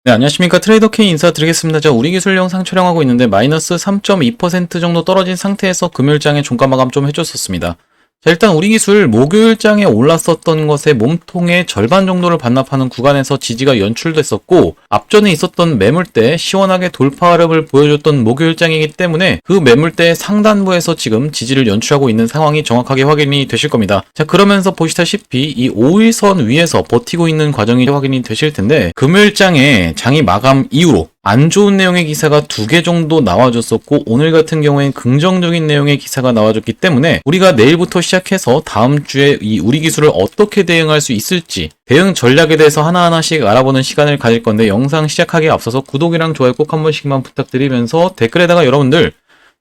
네, 안녕하십니까. 트레이더 K 인사드리겠습니다. 자, 우리 기술 영상 촬영하고 있는데 마이너스 3.2% 정도 떨어진 상태에서 금요일장에 종가 마감 좀 해줬었습니다. 자, 일단 우리 기술 목요일장에 올랐었던 것의 몸통의 절반 정도를 반납하는 구간에서 지지가 연출됐었고, 앞전에 있었던 매물대 시원하게 돌파 흐름을 보여줬던 목요일장이기 때문에 그 매물대의 상단부에서 지금 지지를 연출하고 있는 상황이 정확하게 확인이 되실 겁니다. 자, 그러면서 보시다시피 이 5일선 위에서 버티고 있는 과정이 확인이 되실 텐데, 금요일장에 장이 마감 이후로 안 좋은 내용의 기사가 2개 정도 나와줬었고, 오늘 같은 경우엔 긍정적인 내용의 기사가 나와줬기 때문에 우리가 내일부터 시작해서 다음 주에 이 우리 기술을 어떻게 대응할 수 있을지 대응 전략에 대해서 하나하나씩 알아보는 시간을 가질 건데, 영상 시작하기에 앞서서 구독이랑 좋아요 꼭 한 번씩만 부탁드리면서 댓글에다가 여러분들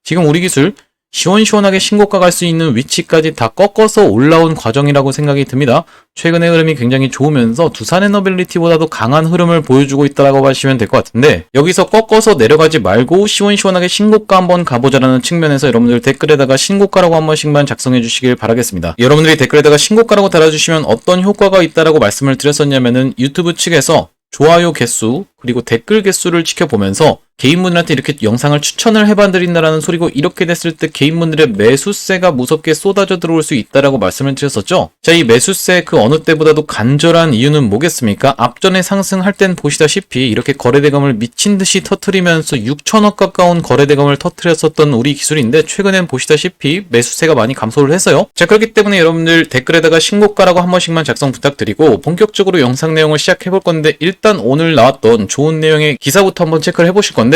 지금 우리 기술 시원시원하게 신고가 갈 수 있는 위치까지 다 꺾어서 올라온 과정이라고 생각이 듭니다. 최근의 흐름이 굉장히 좋으면서 두산 에너빌리티보다도 강한 흐름을 보여주고 있다고 보시면 될 것 같은데, 여기서 꺾어서 내려가지 말고 시원시원하게 신고가 한번 가보자라는 측면에서 여러분들 댓글에다가 신고가라고 한 번씩만 작성해 주시길 바라겠습니다. 여러분들이 댓글에다가 신고가라고 달아주시면 어떤 효과가 있다라고 말씀을 드렸었냐면은 유튜브 측에서 좋아요 개수 그리고 댓글 개수를 지켜보면서 개인분들한테 이렇게 영상을 추천을 해봐드린다라는 소리고, 이렇게 됐을 때 개인분들의 매수세가 무섭게 쏟아져 들어올 수 있다라고 말씀을 드렸었죠. 자, 이 매수세 그 어느 때보다도 간절한 이유는 뭐겠습니까? 앞전에 상승할 땐 보시다시피 이렇게 거래대금을 미친듯이 터트리면서 6천억 가까운 거래대금을 터트렸었던 우리 기술인데, 최근엔 보시다시피 매수세가 많이 감소를 했어요. 자, 그렇기 때문에 여러분들 댓글에다가 신고가라고 한 번씩만 작성 부탁드리고, 본격적으로 영상 내용을 시작해볼 건데, 일단 오늘 나왔던 좋은 내용의 기사부터 한번 체크를 해보실 건데,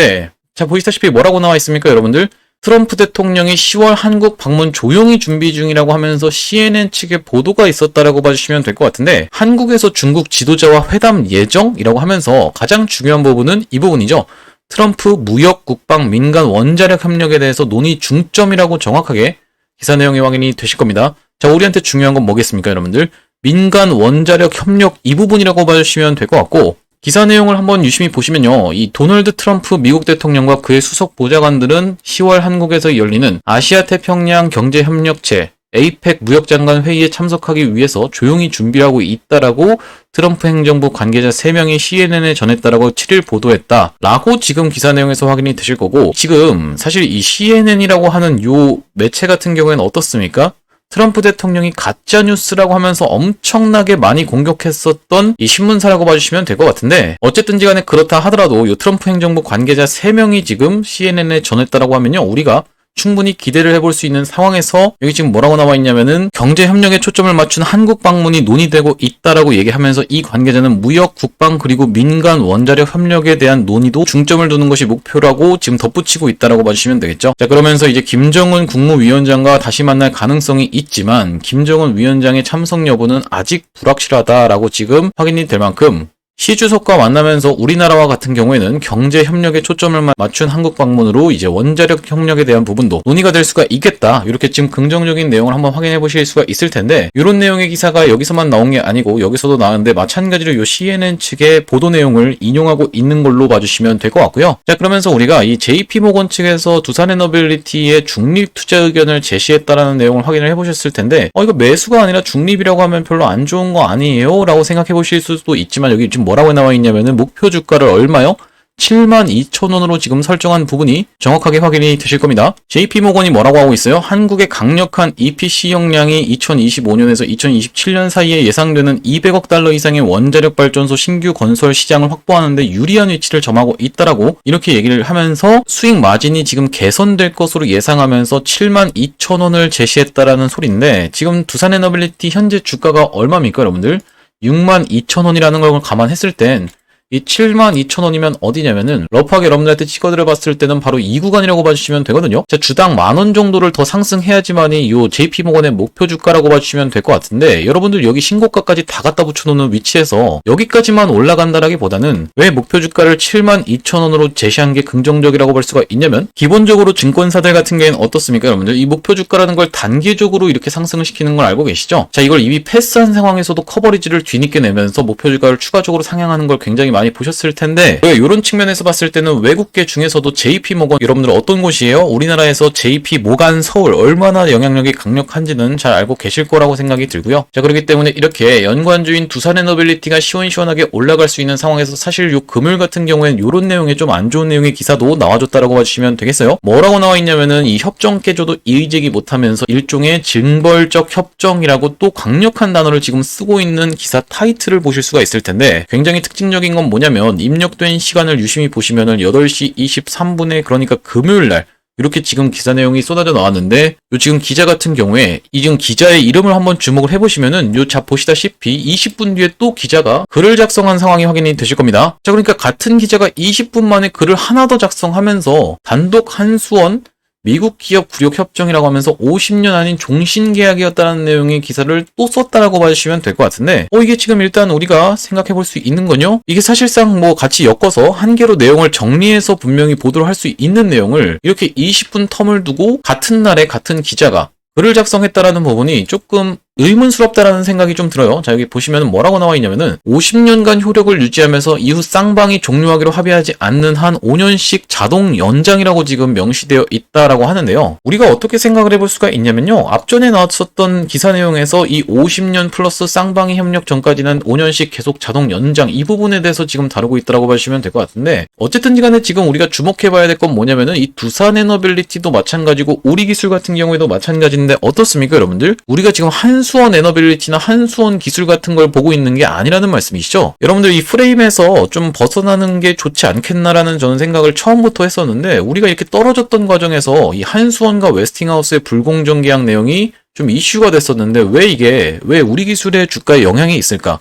자, 보시다시피 뭐라고 나와 있습니까, 여러분들? 트럼프 대통령이 10월 한국 방문 조용히 준비 중이라고 하면서 CNN 측의 보도가 있었다라고 봐주시면 될 것 같은데, 한국에서 중국 지도자와 회담 예정이라고 하면서 가장 중요한 부분은 이 부분이죠. 트럼프 무역, 국방, 민간 원자력 협력에 대해서 논의 중점이라고 정확하게 기사 내용이 확인이 되실 겁니다. 자, 우리한테 중요한 건 뭐겠습니까, 여러분들? 민간 원자력 협력 이 부분이라고 봐주시면 될 것 같고, 기사 내용을 한번 유심히 보시면요, 이 도널드 트럼프 미국 대통령과 그의 수석 보좌관들은 10월 한국에서 열리는 아시아 태평양 경제협력체 APEC 무역장관 회의에 참석하기 위해서 조용히 준비하고 있다라고 트럼프 행정부 관계자 3명이 CNN에 전했다라고 7일 보도했다라고 지금 기사 내용에서 확인이 되실 거고, 지금 사실 이 CNN이라고 하는 요 매체 같은 경우에는 어떻습니까? 트럼프 대통령이 가짜뉴스라고 하면서 엄청나게 많이 공격했었던 이 신문사라고 봐주시면 될 것 같은데, 어쨌든지 간에 그렇다 하더라도 이 트럼프 행정부 관계자 3명이 지금 CNN에 전했다라고 하면요, 우리가 충분히 기대를 해볼 수 있는 상황에서 여기 지금 뭐라고 나와 있냐면은 경제협력에 초점을 맞춘 한국 방문이 논의되고 있다라고 얘기하면서, 이 관계자는 무역, 국방 그리고 민간 원자력 협력에 대한 논의도 중점을 두는 것이 목표라고 지금 덧붙이고 있다라고 봐주시면 되겠죠. 자, 그러면서 이제 김정은 국무위원장과 다시 만날 가능성이 있지만 김정은 위원장의 참석 여부는 아직 불확실하다라고 지금 확인이 될 만큼, 시 주석과 만나면서 우리나라와 같은 경우에는 경제 협력에 초점을 맞춘 한국 방문으로 이제 원자력 협력에 대한 부분도 논의가 될 수가 있겠다, 이렇게 지금 긍정적인 내용을 한번 확인해 보실 수가 있을 텐데, 이런 내용의 기사가 여기서만 나온 게 아니고 여기서도 나왔는데 마찬가지로 이 CNN 측의 보도 내용을 인용하고 있는 걸로 봐주시면 될 것 같고요. 자, 그러면서 우리가 이 JP모건 측에서 두산에너빌리티의 중립 투자 의견을 제시했다라는 내용을 확인을 해보셨을 텐데, 이거 매수가 아니라 중립이라고 하면 별로 안 좋은 거 아니에요? 라고 생각해 보실 수도 있지만, 여기 지금 뭐라고 나와 있냐면은 목표 주가를 얼마요? 72,000원으로 지금 설정한 부분이 정확하게 확인이 되실 겁니다. JP모건이 뭐라고 하고 있어요? 한국의 강력한 EPC 역량이 2025년에서 2027년 사이에 예상되는 200억 달러 이상의 원자력 발전소 신규 건설 시장을 확보하는 데 유리한 위치를 점하고 있다라고 이렇게 얘기를 하면서, 수익 마진이 지금 개선될 것으로 예상하면서 72,000원을 제시했다라는 소리인데, 지금 두산에너빌리티 현재 주가가 얼마입니까, 여러분들? 62,000원이라는 걸 감안했을 땐 이 72,000원이면 어디냐면은 러프하게 여러분들한테 찍어드려 봤을 때는 바로 이 구간이라고 봐주시면 되거든요. 자, 주당 10,000원 정도를 더 상승해야지만이 요 JP모건의 목표 주가라고 봐주시면 될 것 같은데, 여러분들 여기 신고가까지 다 갖다 붙여놓는 위치에서 여기까지만 올라간다라기보다는 왜 목표 주가를 72,000원으로 제시한 게 긍정적이라고 볼 수가 있냐면, 기본적으로 증권사들 같은 경우에는 어떻습니까, 여러분들? 이 목표 주가라는 걸 단계적으로 이렇게 상승을 시키는 걸 알고 계시죠? 자, 이걸 이미 패스한 상황에서도 커버리지를 뒤늦게 내면서 목표 주가를 추가적으로 상향하는 걸 굉장히 많이 보셨을 텐데 이런 측면에서 봤을 때는 외국계 중에서도 JP모건 여러분들 어떤 곳이에요? 우리나라에서 JP모간 서울 얼마나 영향력이 강력한지는 잘 알고 계실 거라고 생각이 들고요. 자, 그렇기 때문에 이렇게 연관주인 두산에너빌리티가 시원시원하게 올라갈 수 있는 상황에서 사실 요 금요일 같은 경우에는 이런 내용의 좀 안 좋은 내용의 기사도 나와줬다라고 봐주시면 되겠어요. 뭐라고 나와 있냐면은 이 협정 깨져도 이의제기 못하면서 일종의 징벌적 협정이라고 또 강력한 단어를 지금 쓰고 있는 기사 타이틀을 보실 수가 있을 텐데 굉장히 특징적인 건 뭐냐면 입력된 시간을 유심히 보시면은 8시 23분에 그러니까 금요일 날 이렇게 지금 기사 내용이 쏟아져 나왔는데 요 지금 기자 같은 경우에 이 지금 기자의 이름을 한번 주목을 해보시면은 요 자 보시다시피 20분 뒤에 또 기자가 글을 작성한 상황이 확인이 되실 겁니다. 자, 그러니까 같은 기자가 20분 만에 글을 하나 더 작성하면서 단독 한수원 미국 기업 굴욕 협정이라고 하면서 50년 아닌 종신 계약이었다는 내용의 기사를 또 썼다라고 봐주시면 될 것 같은데 이게 지금 일단 우리가 생각해 볼 수 있는 건요. 이게 사실상 뭐 같이 엮어서 한 개로 내용을 정리해서 분명히 보도를 할 수 있는 내용을 이렇게 20분 텀을 두고 같은 날에 같은 기자가 글을 작성했다라는 부분이 조금 의문스럽다라는 생각이 좀 들어요. 자, 여기 보시면 뭐라고 나와 있냐면은 50년간 효력을 유지하면서 이후 쌍방이 종료하기로 합의하지 않는 한 5년씩 자동 연장이라고 지금 명시되어 있다라고 하는데요. 우리가 어떻게 생각을 해볼 수가 있냐면요. 앞전에 나왔었던 기사 내용에서 이 50년 플러스 쌍방이 협력 전까지는 5년씩 계속 자동 연장 이 부분에 대해서 지금 다루고 있다라고 보시면 될 것 같은데 어쨌든 간에 지금 우리가 주목해봐야 될 건 뭐냐면은 이 두산에너빌리티도 마찬가지고 우리기술 같은 경우에도 마찬가지인데 어떻습니까 여러분들? 우리가 지금 한수원 에너빌리티나 한수원 기술 같은 걸 보고 있는 게 아니라는 말씀이시죠? 여러분들 이 프레임에서 좀 벗어나는 게 좋지 않겠나라는 저는 생각을 처음부터 했었는데 우리가 이렇게 떨어졌던 과정에서 이 한수원과 웨스팅하우스의 불공정 계약 내용이 좀 이슈가 됐었는데 왜 우리 기술의 주가에 영향이 있을까?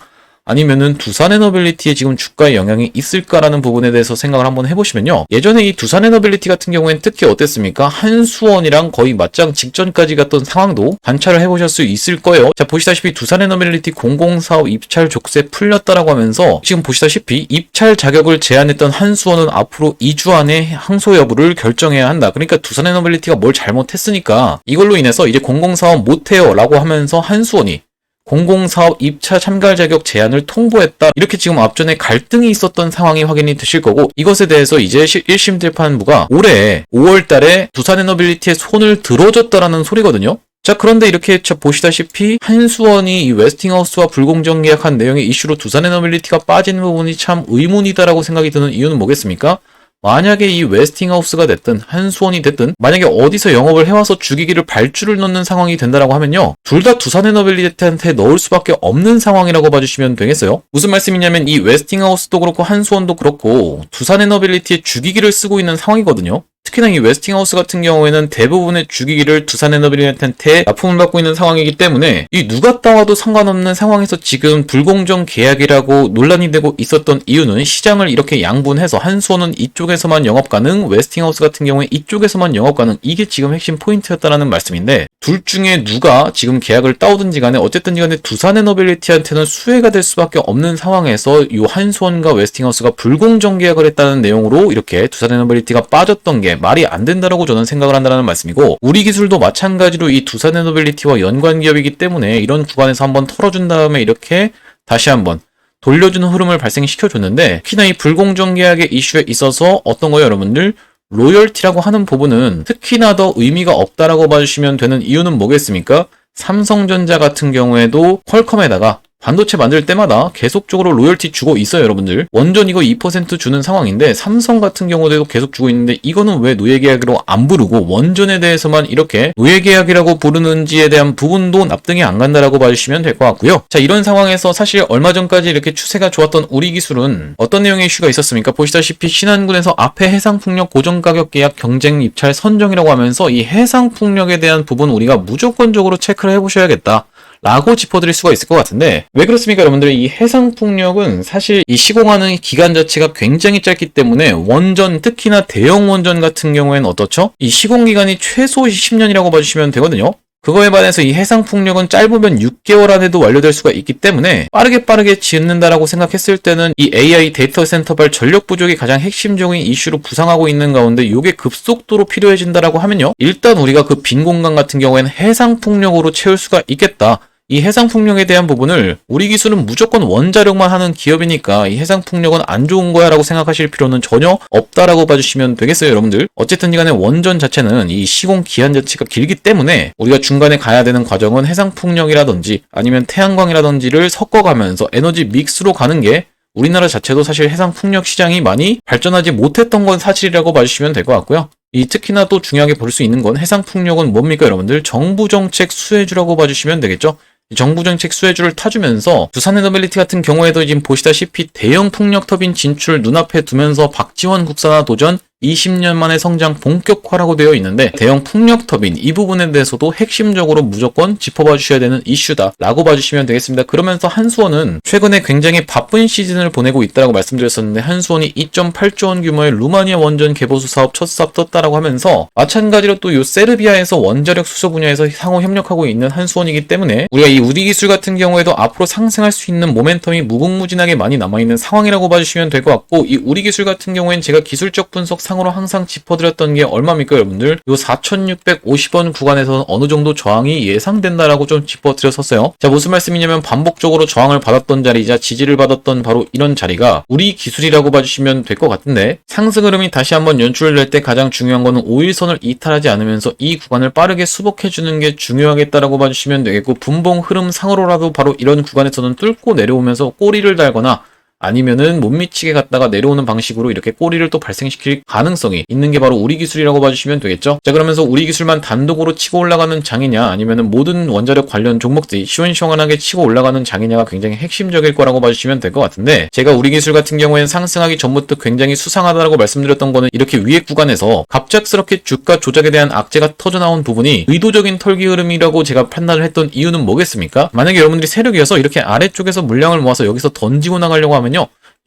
아니면은 두산에너빌리티에 지금 주가에 영향이 있을까라는 부분에 대해서 생각을 한번 해보시면요. 예전에 이 두산에너빌리티 같은 경우에는 특히 어땠습니까? 한수원이랑 거의 맞짱 직전까지 갔던 상황도 관찰을 해보실 수 있을 거예요. 자, 보시다시피 두산에너빌리티 공공사업 입찰 족쇄 풀렸다라고 하면서 지금 보시다시피 입찰 자격을 제한했던 한수원은 앞으로 2주 안에 항소 여부를 결정해야 한다. 그러니까 두산에너빌리티가 뭘 잘못했으니까 이걸로 인해서 이제 공공사업 못해요 라고 하면서 한수원이 공공사업 입찰 참가 자격 제한을 통보했다. 이렇게 지금 앞전에 갈등이 있었던 상황이 확인이 되실 거고 이것에 대해서 이제 1심 재판부가 올해 5월 달에 두산에너빌리티의 손을 들어줬다라는 소리거든요. 자, 그런데 이렇게 보시다시피 한수원이 이 웨스팅하우스와 불공정 계약한 내용의 이슈로 두산에너빌리티가 빠지는 부분이 참 의문이다라고 생각이 드는 이유는 뭐겠습니까? 만약에 이 웨스팅하우스가 됐든 한수원이 됐든 만약에 어디서 영업을 해와서 주기기를 발주를 넣는 상황이 된다라고 하면요. 둘 다 두산에너빌리티한테 넣을 수밖에 없는 상황이라고 봐주시면 되겠어요. 무슨 말씀이냐면 이 웨스팅하우스도 그렇고 한수원도 그렇고 두산에너빌리티의 주기기를 쓰고 있는 상황이거든요. 특히나 이 웨스팅하우스 같은 경우에는 대부분의 주기기를 두산에너빌리티한테 납품을 받고 있는 상황이기 때문에 이 누가 따와도 상관없는 상황에서 지금 불공정 계약이라고 논란이 되고 있었던 이유는 시장을 이렇게 양분해서 한수원은 이쪽에서만 영업 가능, 웨스팅하우스 같은 경우에 이쪽에서만 영업 가능 이게 지금 핵심 포인트였다라는 말씀인데 둘 중에 누가 지금 계약을 따오든지 간에 어쨌든 간에 두산에너빌리티한테는 수혜가 될 수밖에 없는 상황에서 이 한수원과 웨스팅하우스가 불공정 계약을 했다는 내용으로 이렇게 두산에너빌리티가 빠졌던 게 말이 안 된다라고 저는 생각을 한다는 말씀이고 우리 기술도 마찬가지로 이 두산에너빌리티와 연관 기업이기 때문에 이런 구간에서 한번 털어준 다음에 이렇게 다시 한번 돌려주는 흐름을 발생시켜줬는데 특히나 이 불공정 계약의 이슈에 있어서 어떤 거예요 여러분들? 로열티라고 하는 부분은 특히나 더 의미가 없다라고 봐주시면 되는 이유는 뭐겠습니까? 삼성전자 같은 경우에도 퀄컴에다가 반도체 만들 때마다 계속적으로 로열티 주고 있어요 여러분들. 원전 이거 2% 주는 상황인데 삼성 같은 경우도 계속 주고 있는데 이거는 왜 노예계약으로 안 부르고 원전에 대해서만 이렇게 노예계약이라고 부르는지에 대한 부분도 납득이 안 간다라고 봐주시면 될 것 같고요. 자, 이런 상황에서 사실 얼마 전까지 이렇게 추세가 좋았던 우리 기술은 어떤 내용의 이슈가 있었습니까? 보시다시피 신한군에서 앞에 해상풍력 고정가격 계약 경쟁 입찰 선정이라고 하면서 이 해상풍력에 대한 부분 우리가 무조건적으로 체크를 해보셔야겠다 라고 짚어드릴 수가 있을 것 같은데 왜 그렇습니까 여러분들? 이 해상풍력은 사실 이 시공하는 기간 자체가 굉장히 짧기 때문에 원전 특히나 대형 원전 같은 경우에는 어떻죠? 이 시공기간이 최소 10년이라고 봐주시면 되거든요. 그거에 반해서 이 해상풍력은 짧으면 6개월 안에도 완료될 수가 있기 때문에 빠르게 짓는다라고 생각했을 때는 이 AI 데이터 센터발 전력 부족이 가장 핵심적인 이슈로 부상하고 있는 가운데 이게 급속도로 필요해진다라고 하면요. 일단 우리가 그 빈 공간 같은 경우에는 해상풍력으로 채울 수가 있겠다. 이 해상풍력에 대한 부분을 우리 기술은 무조건 원자력만 하는 기업이니까 이 해상풍력은 안 좋은 거야 라고 생각하실 필요는 전혀 없다라고 봐주시면 되겠어요, 여러분들. 어쨌든 간에 원전 자체는 이 시공 기한 자체가 길기 때문에 우리가 중간에 가야 되는 과정은 해상풍력이라든지 아니면 태양광이라든지를 섞어가면서 에너지 믹스로 가는 게 우리나라 자체도 사실 해상풍력 시장이 많이 발전하지 못했던 건 사실이라고 봐주시면 될 것 같고요. 특히나 또 중요하게 볼 수 있는 건 해상풍력은 뭡니까, 여러분들? 정부정책 수혜주라고 봐주시면 되겠죠? 정부정책 수혜주를 타주면서 두산에너빌리티 같은 경우에도 지금 보시다시피 대형 풍력 터빈 진출 눈앞에 두면서 박지원 국산화 도전 20년 만에 성장 본격화라고 되어 있는데 대형 풍력 터빈 이 부분에 대해서도 핵심적으로 무조건 짚어봐 주셔야 되는 이슈다 라고 봐주시면 되겠습니다. 그러면서 한수원은 최근에 굉장히 바쁜 시즌을 보내고 있다고 말씀드렸었는데 한수원이 2.8조 원 규모의 루마니아 원전 개보수 사업 첫 사업 떴다라고 하면서 마찬가지로 또 요 세르비아에서 원자력 수소 분야에서 상호 협력하고 있는 한수원이기 때문에 우리가 이 우리 기술 같은 경우에도 앞으로 상승할 수 있는 모멘텀이 무궁무진하게 많이 남아있는 상황이라고 봐주시면 될 것 같고 이 우리 기술 같은 경우에는 제가 기술적 분석 상으로 항상 짚어드렸던 게 얼마입니까, 여러분들? 요 4,650원 구간에서는 어느 정도 저항이 예상된다라고 좀 짚어드렸었어요. 자, 무슨 말씀이냐면 반복적으로 저항을 받았던 자리이자 지지를 받았던 바로 이런 자리가 우리 기술이라고 봐주시면 될 것 같은데 상승 흐름이 다시 한번 연출될 때 가장 중요한 거는 5일선을 이탈하지 않으면서 이 구간을 빠르게 수복해주는 게 중요하겠다라고 봐주시면 되겠고 분봉 흐름 상으로라도 바로 이런 구간에서는 뚫고 내려오면서 꼬리를 달거나 아니면은 못 미치게 갔다가 내려오는 방식으로 이렇게 꼬리를 또 발생시킬 가능성이 있는 게 바로 우리 기술이라고 봐주시면 되겠죠. 자, 그러면서 우리 기술만 단독으로 치고 올라가는 장이냐 아니면은 모든 원자력 관련 종목들이 시원시원하게 치고 올라가는 장이냐가 굉장히 핵심적일 거라고 봐주시면 될 것 같은데 제가 우리 기술 같은 경우에는 상승하기 전부터 굉장히 수상하다라고 말씀드렸던 거는 이렇게 위에 구간에서 갑작스럽게 주가 조작에 대한 악재가 터져나온 부분이 의도적인 털기 흐름이라고 제가 판단을 했던 이유는 뭐겠습니까? 만약에 여러분들이 세력이어서 이렇게 아래쪽에서 물량을 모아서 여기서 던지고 나가려고 하면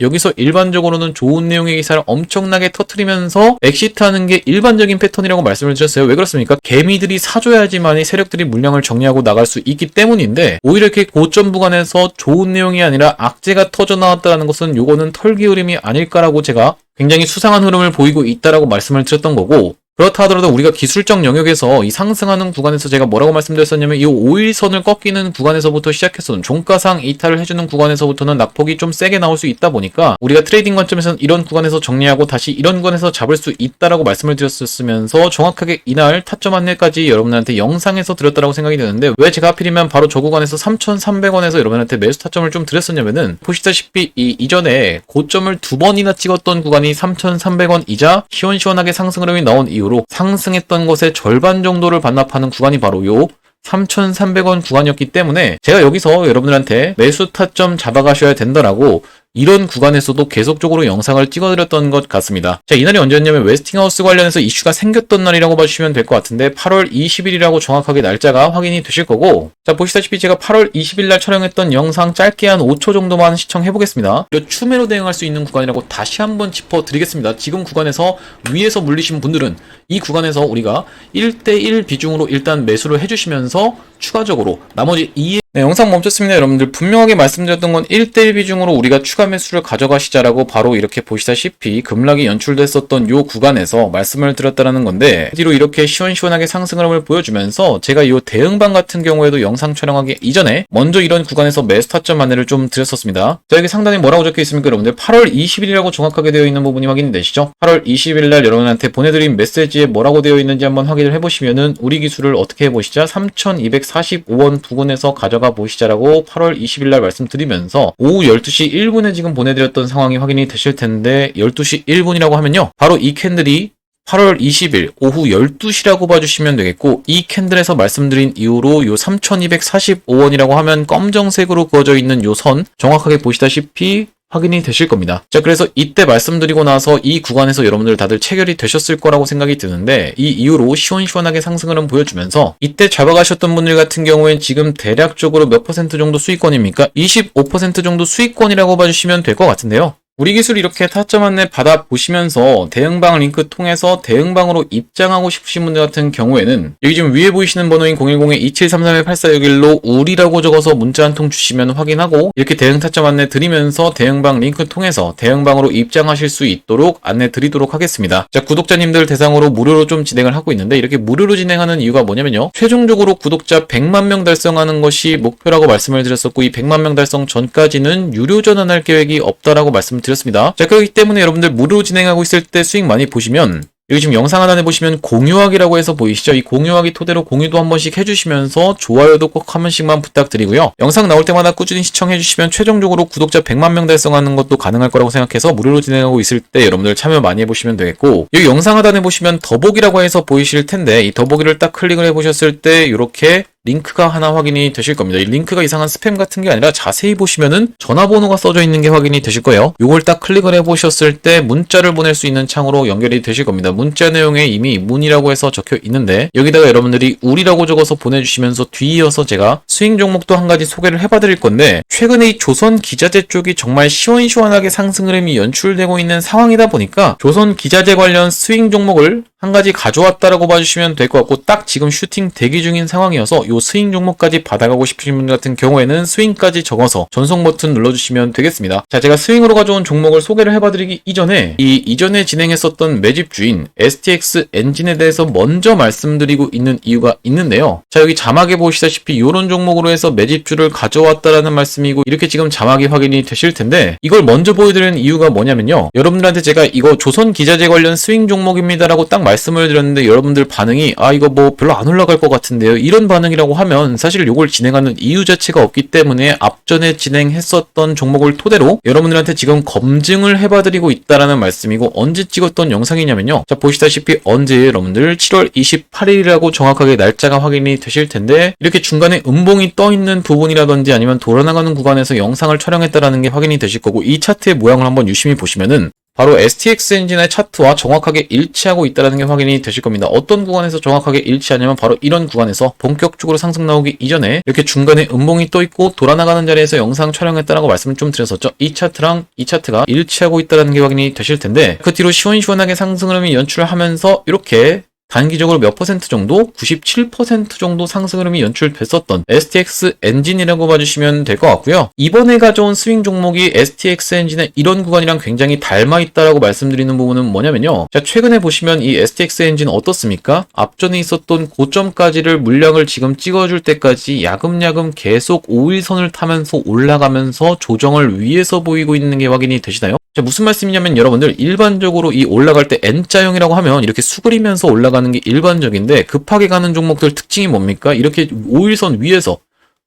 여기서 일반적으로는 좋은 내용의 기사를 엄청나게 터트리면서 엑시트하는 게 일반적인 패턴이라고 말씀을 드렸어요. 왜 그렇습니까? 개미들이 사줘야지만이 세력들이 물량을 정리하고 나갈 수 있기 때문인데 오히려 이렇게 고점 구간에서 좋은 내용이 아니라 악재가 터져 나왔다는 것은 요거는 털기 흐름이 아닐까라고 제가 굉장히 수상한 흐름을 보이고 있다라고 말씀을 드렸던 거고 그렇다 하더라도 우리가 기술적 영역에서 이 상승하는 구간에서 제가 뭐라고 말씀드렸었냐면 이 5일선을 꺾이는 구간에서부터 시작해서는 종가상 이탈을 해주는 구간에서부터는 낙폭이 좀 세게 나올 수 있다 보니까 우리가 트레이딩 관점에서는 이런 구간에서 정리하고 다시 이런 구간에서 잡을 수 있다라고 말씀을 드렸었으면서 정확하게 이날 타점 안내까지 여러분한테 영상에서 드렸다라고 생각이 드는데 왜 제가 하필이면 바로 저 구간에서 3,300원에서 여러분한테 매수 타점을 좀 드렸었냐면은 보시다시피 이전에 고점을 두 번이나 찍었던 구간이 3,300원이자 시원시원하게 상승 흐름이 나온 이후 상승했던 것의 절반 정도를 반납하는 구간이 바로 요 3,300원 구간이었기 때문에 제가 여기서 여러분들한테 매수 타점 잡아가셔야 된다라고 이런 구간에서도 계속적으로 영상을 찍어드렸던 것 같습니다. 자, 이날이 언제였냐면 웨스팅하우스 관련해서 이슈가 생겼던 날이라고 봐주시면 될 것 같은데 8월 20일이라고 정확하게 날짜가 확인이 되실 거고 자, 보시다시피 제가 8월 20일 날 촬영했던 영상 짧게 한 5초 정도만 시청해 보겠습니다. 추매로 대응할 수 있는 구간이라고 다시 한번 짚어드리겠습니다. 지금 구간에서 위에서 물리신 분들은 이 구간에서 우리가 1대1 비중으로 일단 매수를 해주시면서 추가적으로 나머지 네, 영상 멈췄습니다. 여러분들 분명하게 말씀드렸던 건 1대1 비중으로 우리가 추가 매수를 가져가시자라고 바로 이렇게 보시다시피 급락이 연출됐었던 요 구간에서 말씀을 드렸다라는 건데 뒤로 이렇게 시원시원하게 상승 흐름을 보여주면서 제가 요 대응방 같은 경우에도 영상 촬영하기 이전에 먼저 이런 구간에서 매수 타점 안내를 좀 드렸었습니다. 자, 여기 상단에 뭐라고 적혀 있습니까, 여러분들? 8월 20일이라고 정확하게 되어 있는 부분이 확인이 되시죠? 8월 20일 날 여러분한테 보내드린 메시지에 뭐라고 되어 있는지 한번 확인을 해보시면은 우리 기술을 어떻게 해보시자 3,245원 부근에서 가져가 보시자라고 8월 20일 날 말씀드리면서 오후 12시 1분에 지금 보내드렸던 상황이 확인이 되실 텐데 12시 1분이라고 하면요. 바로 이 캔들이 8월 20일 오후 12시라고 봐주시면 되겠고 이 캔들에서 말씀드린 이후로 요 3,245원이라고 하면 검정색으로 그어져 있는 요 선 정확하게 보시다시피 확인이 되실 겁니다. 자, 그래서 이때 말씀드리고 나서 이 구간에서 여러분들 다들 체결이 되셨을 거라고 생각이 드는데 이 이후로 시원시원하게 상승을 보여주면서 이때 잡아가셨던 분들 같은 경우엔 지금 대략적으로 몇 퍼센트 정도 수익권입니까? 25% 정도 수익권이라고 봐주시면 될 것 같은데요. 우리 기술 이렇게 타점 안내 받아보시면서 대응방 링크 통해서 대응방으로 입장하고 싶으신 분들 같은 경우에는 여기 지금 위에 보이시는 번호인 010-2733-8461로 우리라고 적어서 문자 한 통 주시면 확인하고 이렇게 대응 타점 안내 드리면서 대응방 링크 통해서 대응방으로 입장하실 수 있도록 안내 드리도록 하겠습니다. 자, 구독자님들 대상으로 무료로 좀 진행을 하고 있는데 이렇게 무료로 진행하는 이유가 뭐냐면요. 최종적으로 구독자 100만 명 달성하는 것이 목표라고 말씀을 드렸었고 이 100만 명 달성 전까지는 유료 전환할 계획이 없다라고 말씀드렸습니다. 자, 그렇기 때문에 여러분들 무료로 진행하고 있을 때 수익 많이 보시면 여기 지금 영상 하단에 보시면 공유하기라고 해서 보이시죠? 이 공유하기 토대로 공유도 한 번씩 해주시면서 좋아요도 꼭 한 번씩만 부탁드리고요. 영상 나올 때마다 꾸준히 시청해주시면 최종적으로 구독자 100만 명 달성하는 것도 가능할 거라고 생각해서 무료로 진행하고 있을 때 여러분들 참여 많이 해보시면 되겠고 여기 영상 하단에 보시면 더보기라고 해서 보이실 텐데 이 더보기를 딱 클릭을 해보셨을 때 이렇게 링크가 하나 확인이 되실 겁니다. 이 링크가 이상한 스팸 같은 게 아니라 자세히 보시면은 전화번호가 써져 있는 게 확인이 되실 거예요. 요걸 딱 클릭을 해보셨을 때 문자를 보낼 수 있는 창으로 연결이 되실 겁니다. 문자 내용에 이미 문이라고 해서 적혀 있는데 여기다가 여러분들이 우리라고 적어서 보내주시면서 뒤이어서 제가 스윙 종목도 한 가지 소개를 해봐드릴 건데 최근에 이 조선 기자재 쪽이 정말 시원시원하게 상승 흐름이 연출되고 있는 상황이다 보니까 조선 기자재 관련 스윙 종목을 한 가지 가져왔다라고 봐주시면 될 것 같고 딱 지금 슈팅 대기 중인 상황이어서 요 스윙 종목까지 받아가고 싶으신 분들 같은 경우에는 스윙까지 적어서 전송 버튼 눌러주시면 되겠습니다. 자, 제가 스윙으로 가져온 종목을 소개를 해봐드리기 이전에 이전에 진행했었던 매집주인 STX 엔진에 대해서 먼저 말씀드리고 있는 이유가 있는데요. 자, 여기 자막에 보시다시피 이런 종목으로 해서 매집주를 가져왔다라는 말씀이고 이렇게 지금 자막이 확인이 되실 텐데 이걸 먼저 보여드리는 이유가 뭐냐면요. 여러분들한테 제가 이거 조선 기자재 관련 스윙 종목입니다라고 딱 말씀을 드렸는데 여러분들 반응이 이거 뭐 별로 안 올라갈 것 같은데요. 이런 반응이라고 하면 사실 이걸 진행하는 이유 자체가 없기 때문에 앞전에 진행했었던 종목을 토대로 여러분들한테 지금 검증을 해봐드리고 있다라는 말씀이고 언제 찍었던 영상이냐면요. 자, 보시다시피 언제 여러분들 7월 28일이라고 정확하게 날짜가 확인이 되실 텐데 이렇게 중간에 음봉이 떠 있는 부분이라든지 아니면 돌아나가는 구간에서 영상을 촬영했다라는 게 확인이 되실 거고 이 차트의 모양을 한번 유심히 보시면은 바로 STX 엔진의 차트와 정확하게 일치하고 있다는 게 확인이 되실 겁니다. 어떤 구간에서 정확하게 일치하냐면 바로 이런 구간에서 본격적으로 상승 나오기 이전에 이렇게 중간에 음봉이 떠 있고 돌아나가는 자리에서 영상 촬영했다라고 말씀을 좀 드렸었죠. 이 차트랑 이 차트가 일치하고 있다는 게 확인이 되실 텐데 그 뒤로 시원시원하게 상승 흐름이 연출하면서 이렇게 단기적으로 몇 퍼센트 정도? 97% 정도 상승 흐름이 연출됐었던 STX 엔진이라고 봐주시면 될 것 같고요. 이번에 가져온 스윙 종목이 STX 엔진의 이런 구간이랑 굉장히 닮아있다라고 말씀드리는 부분은 뭐냐면요. 자, 최근에 보시면 이 STX 엔진 어떻습니까? 앞전에 있었던 고점까지를 물량을 지금 찍어줄 때까지 야금야금 계속 5일선을 타면서 올라가면서 조정을 위에서 보이고 있는 게 확인이 되시나요? 자, 무슨 말씀이냐면 여러분들 일반적으로 이 올라갈 때 N자형이라고 하면 이렇게 수그리면서 올라가는 게 일반적인데 급하게 가는 종목들 특징이 뭡니까? 이렇게 5일선 위에서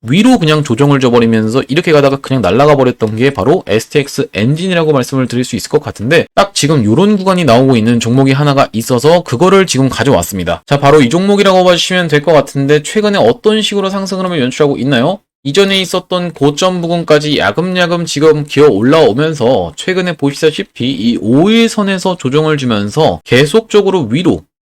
위로 그냥 조정을 줘버리면서 이렇게 가다가 그냥 날아가 버렸던 게 바로 STX 엔진이라고 말씀을 드릴 수 있을 것 같은데 딱 지금 이런 구간이 나오고 있는 종목이 하나가 있어서 그거를 지금 가져왔습니다. 자, 바로 이 종목이라고 봐주시면 될 것 같은데 최근에 어떤 식으로 상승 흐름을 연출하고 있나요? 이전에 있었던 고점 부근까지 야금야금 지금 기어 올라오면서 최근에 보시다시피 이 5일선에서 조정을 주면서 계속적으로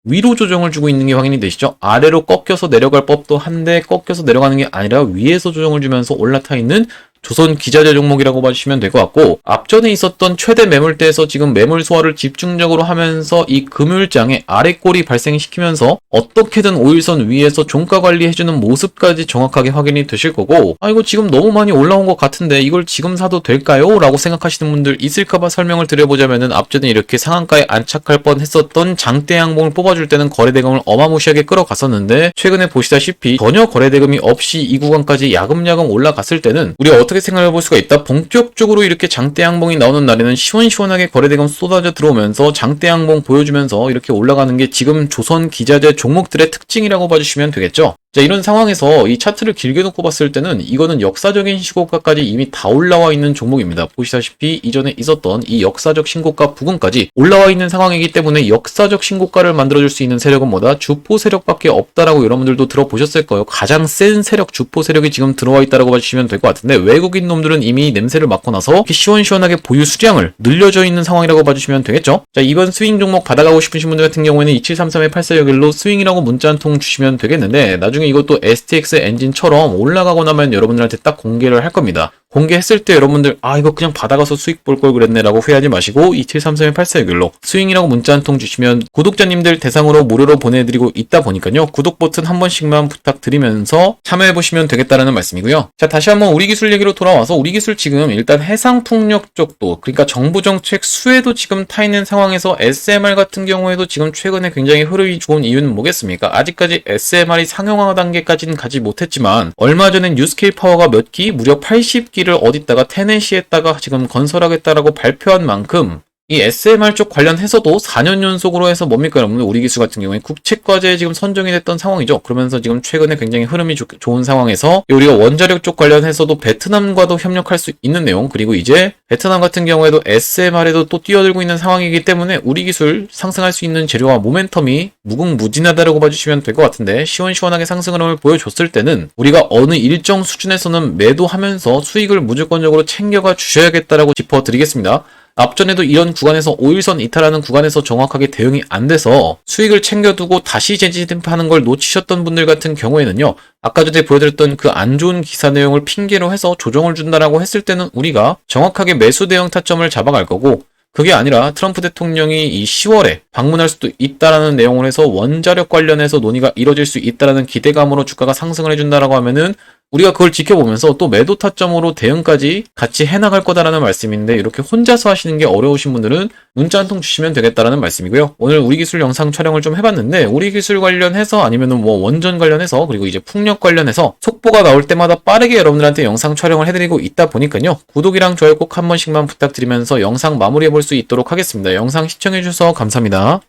위로 조정을 주고 있는 게 확인이 되시죠? 아래로 꺾여서 내려갈 법도 한데 꺾여서 내려가는 게 아니라 위에서 조정을 주면서 올라타 있는 조선 기자재 종목이라고 봐주시면 될 것 같고 앞전에 있었던 최대 매물대에서 지금 매물 소화를 집중적으로 하면서 이 금요일장에 아래꼴이 발생시키면서 어떻게든 5일선 위에서 종가 관리해주는 모습까지 정확하게 확인이 되실 거고 이거 지금 너무 많이 올라온 것 같은데 이걸 지금 사도 될까요? 라고 생각하시는 분들 있을까봐 설명을 드려보자면은 앞전에 이렇게 상한가에 안착할 뻔 했었던 장대 양봉을 뽑아줄 때는 거래대금을 어마무시하게 끌어갔었는데 최근에 보시다시피 전혀 거래대금이 없이 이 구간까지 야금야금 올라갔을 때는 우리가 어떻게 생각해 볼 수가 있다. 본격적으로 이렇게 장대 양봉이 나오는 날에는 시원시원하게 거래대금 쏟아져 들어오면서 장대 양봉 보여주면서 이렇게 올라가는 게 지금 조선 기자재 종목들의 특징이라고 봐주시면 되겠죠. 자, 이런 상황에서 이 차트를 길게 놓고 봤을 때는 이거는 역사적인 신고가까지 이미 다 올라와 있는 종목입니다. 보시다시피 이전에 있었던 이 역사적 신고가 부근까지 올라와 있는 상황이기 때문에 역사적 신고가를 만들어줄 수 있는 세력은 뭐다? 주포 세력밖에 없다라고 여러분들도 들어보셨을 거예요. 가장 센 세력, 주포 세력이 지금 들어와 있다라고 봐주시면 될 것 같은데 외국인 놈들은 이미 냄새를 맡고 나서 이렇게 시원시원하게 보유 수량을 늘려져 있는 상황이라고 봐주시면 되겠죠. 자, 이번 스윙 종목 받아가고 싶으신 분들 같은 경우에는 2733-8461로 스윙이라고 문자 한 통 주시면 되겠는데 나중에 이것도 STX 엔진처럼 올라가고 나면 여러분들한테 딱 공개를 할 겁니다. 공개했을 때 여러분들 이거 그냥 받아가서 수익 볼 걸 그랬네 라고 후회하지 마시고 2733-8461로 스윙이라고 문자 한 통 주시면 구독자님들 대상으로 무료로 보내드리고 있다 보니까요. 구독 버튼 한 번씩만 부탁드리면서 참여해보시면 되겠다라는 말씀이고요. 자, 다시 한번 우리 기술 얘기로 돌아와서 우리 기술 지금 일단 해상풍력 쪽도, 그러니까 정부정책 수혜도 지금 타 있는 상황에서 SMR 같은 경우에도 지금 최근에 굉장히 흐름이 좋은 이유는 뭐겠습니까? 아직까지 SMR이 상용화 단계까지는 가지 못했지만 얼마 전에 뉴스케일 파워가 몇 기, 무려 80기를 어디다가 테네시에다가 지금 건설하겠다라고 발표한 만큼 이 SMR 쪽 관련해서도 4년 연속으로 해서 뭡니까 여러분들, 우리 기술 같은 경우에 국책과제에 지금 선정이 됐던 상황이죠. 그러면서 지금 최근에 굉장히 흐름이 좋은 상황에서 우리가 원자력 쪽 관련해서도 베트남과도 협력할 수 있는 내용, 그리고 이제 베트남 같은 경우에도 SMR에도 또 뛰어들고 있는 상황이기 때문에 우리 기술 상승할 수 있는 재료와 모멘텀이 무궁무진하다라고 봐주시면 될 것 같은데, 시원시원하게 상승 흐름을 보여줬을 때는 우리가 어느 일정 수준에서는 매도하면서 수익을 무조건적으로 챙겨가 주셔야겠다라고 짚어드리겠습니다. 앞전에도 이런 구간에서 5일선 이탈하는 구간에서 정확하게 대응이 안 돼서 수익을 챙겨두고 다시 재진입하는 걸 놓치셨던 분들 같은 경우에는요, 아까 전에 보여드렸던 그 안 좋은 기사 내용을 핑계로 해서 조정을 준다라고 했을 때는 우리가 정확하게 매수 대응 타점을 잡아갈 거고, 그게 아니라 트럼프 대통령이 이 10월에 방문할 수도 있다라는 내용을 해서 원자력 관련해서 논의가 이뤄질 수 있다라는 기대감으로 주가가 상승을 해준다라고 하면은 우리가 그걸 지켜보면서 또 매도 타점으로 대응까지 같이 해나갈 거다라는 말씀인데, 이렇게 혼자서 하시는 게 어려우신 분들은 문자 한 통 주시면 되겠다라는 말씀이고요. 오늘 우리 기술 영상 촬영을 좀 해봤는데, 우리 기술 관련해서 아니면은 뭐 원전 관련해서 그리고 이제 풍력 관련해서 속보가 나올 때마다 빠르게 여러분들한테 영상 촬영을 해드리고 있다 보니까요. 구독이랑 좋아요 꼭 한 번씩만 부탁드리면서 영상 마무리해 볼 수 있도록 하겠습니다. 영상 시청해 주셔서 감사합니다.